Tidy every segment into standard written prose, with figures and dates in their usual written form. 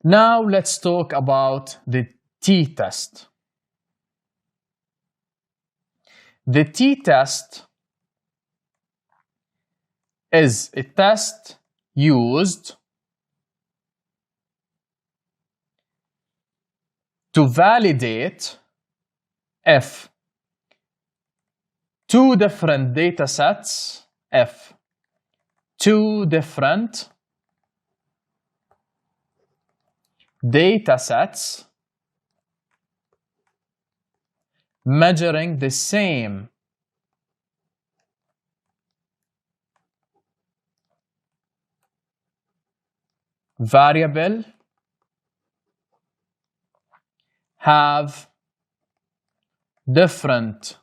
Now let's talk about the t-test. The t-test is a test used to validate if two different data sets measuring the same variable have different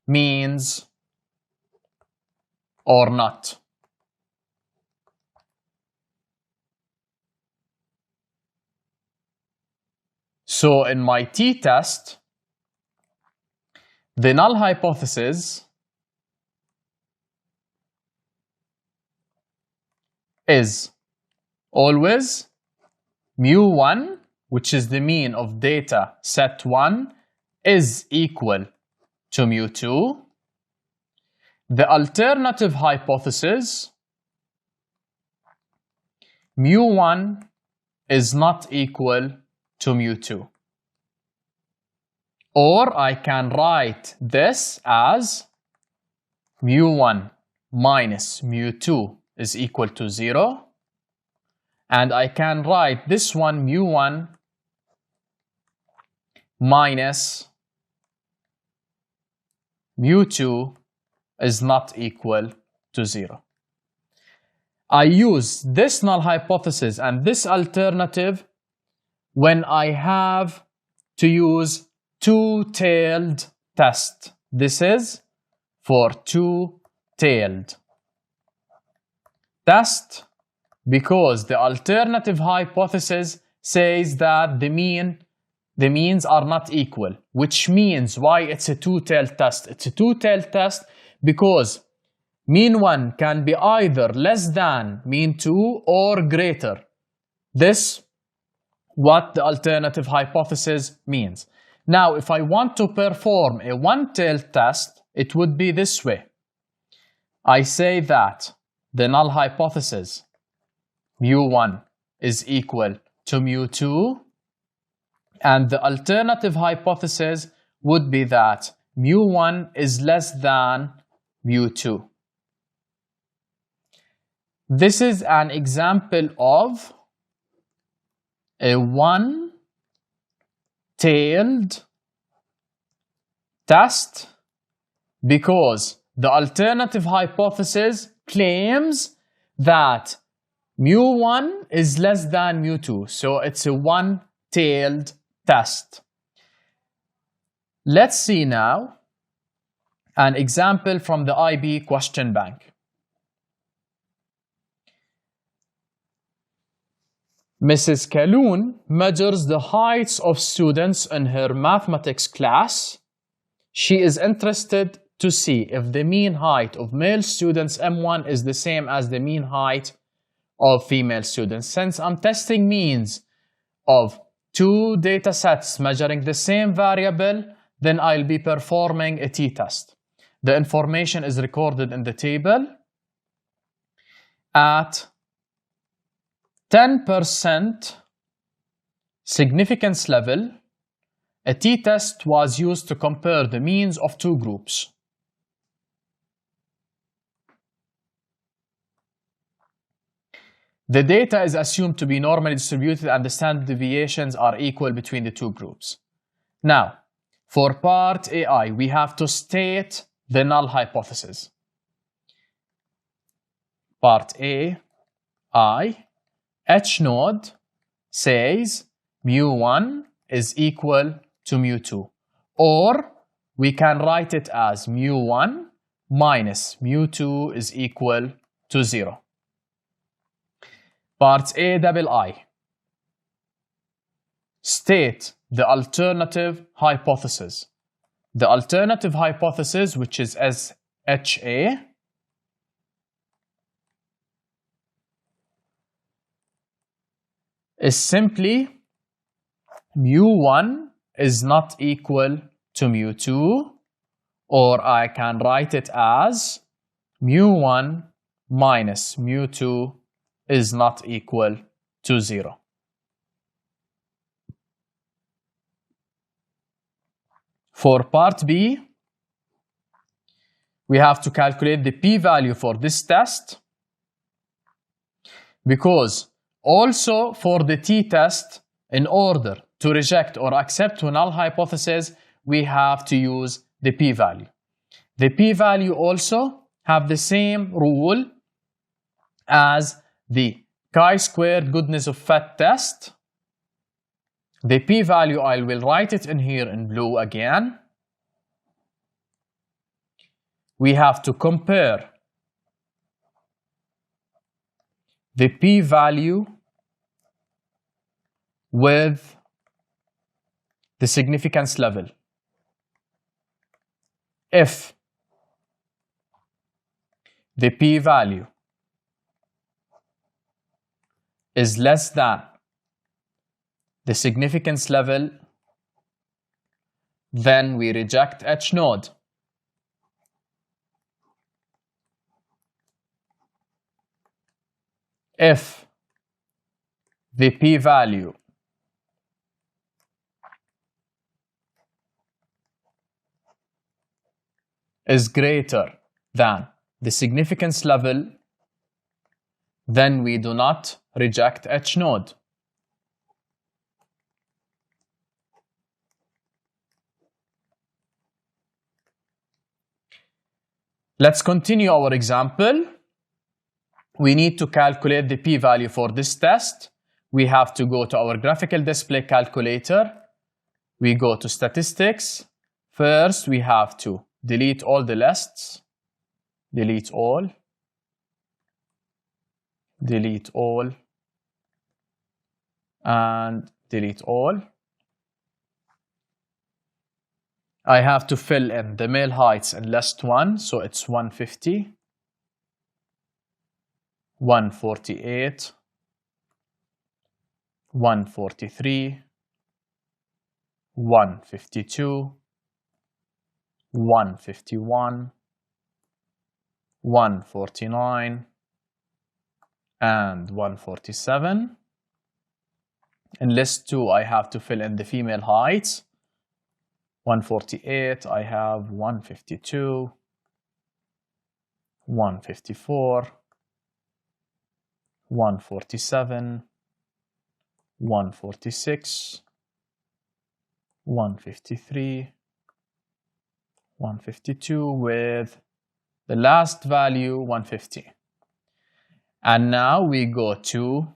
means or not. So in my t-test, the null hypothesis is always mu1, which is the mean of data set 1, is equal to mu2. The alternative hypothesis, mu1 is not equal to mu2. Or I can write this as mu1 minus mu2 is equal to 0. And I can write this one, mu1 minus mu2 is not equal to 0. I use this null hypothesis and this alternative when I have to use two-tailed test. This is for two-tailed test because the alternative hypothesis says that the means are not equal, which means why it's a two-tailed test. It's a two-tailed test because mean 1 can be either less than mean 2 or greater. This what the alternative hypothesis means. Now, if I want to perform a one-tailed test, it would be this way. I say that the null hypothesis mu1 is equal to mu2, and the alternative hypothesis would be that mu1 is less than mu2. This is an example of a one-tailed test because the alternative hypothesis claims that mu1 is less than mu2. So it's a one-tailed test. Let's see now an example from the IB Questionbank. Mrs. Kaloon measures the heights of students in her mathematics class. She is interested to see if the mean height of male students M1 is the same as the mean height of female students. Since I'm testing means of two data sets measuring the same variable, then I'll be performing a t-test. The information is recorded in the table. At 10% significance level, a t-test was used to compare the means of two groups. The data is assumed to be normally distributed and the standard deviations are equal between the two groups. Now, for part AI, we have to state the null hypothesis. Part AI, H node says mu1 is equal to mu2. Or we can write it as mu1 minus mu2 is equal to 0. Part I, state the alternative hypothesis. The alternative hypothesis, which is SHA, is simply mu1 is not equal to mu2, or I can write it as mu1 minus mu2 is not equal to 0. For part B, we have to calculate the p-value for this test, because also for the t-test, in order to reject or accept a null hypothesis, we have to use the p-value. The p-value also have the same rule as the chi-squared goodness of fit test. The p-value, I will write it in here in blue again. We have to compare the p-value with the significance level. If the p-value is less than the significance level, then we reject each node. If the p-value is greater than the significance level, then we do not reject each node. Let's continue our example. We need to calculate the p-value for this test. We have to go to our graphical display calculator. We go to statistics. First, we have to delete all the lists. Delete all. Delete all. And delete all. I have to fill in the male heights in list 1, so it's 150. 148, 143, 152, 151, 149, and 147. In list 2, I have to fill in the female heights. 148, I have 152, 154, 147, 146, 153, 152 with the last value 150. And now we go to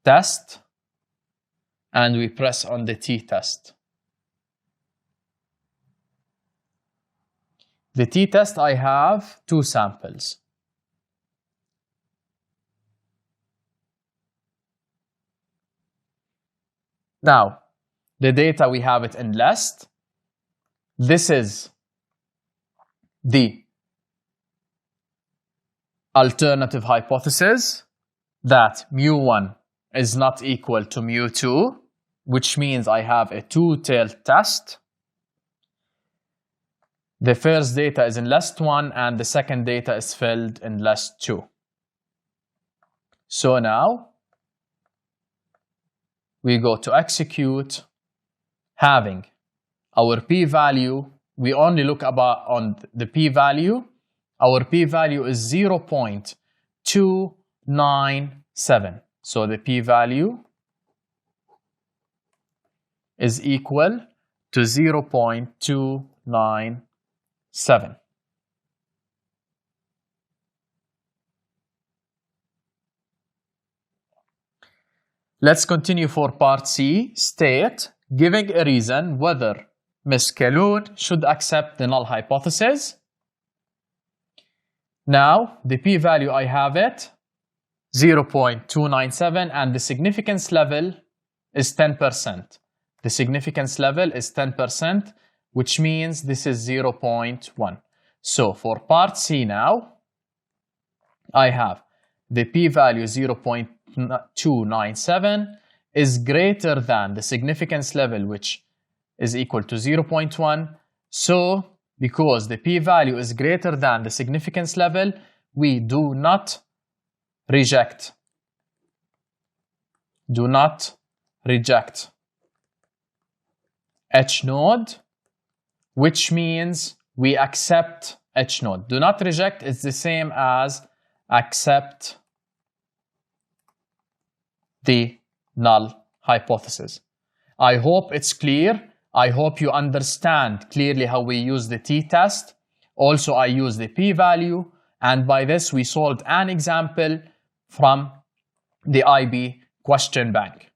test and we press on the t-test. The t-test, I have 2 samples. Now, the data, we have it in list. This is the alternative hypothesis that mu1 is not equal to mu2, which means I have a two-tailed test. The first data is in list 1 and the second data is filled in list 2. So now, we go to execute, having our p-value. We only look on the p-value. Our p-value is 0.297. So the p-value is equal to 0.297. Let's continue for part C. State, giving a reason whether Ms. Kaloun should accept the null hypothesis. Now, the p-value, I have it, 0.297, and the significance level is 10%. The significance level is 10%, which means this is 0.1. So, for part C now, I have the p-value 0.297 0.297 is greater than the significance level, which is equal to 0.1. So, because the p-value is greater than the significance level, we do not reject. Do not reject H node, which means we accept H node. Do not reject is the same as accept the null hypothesis. I hope it's clear. I hope you understand clearly how we use the t-test. Also, I use the p-value, and by this we solved an example from the IB question bank.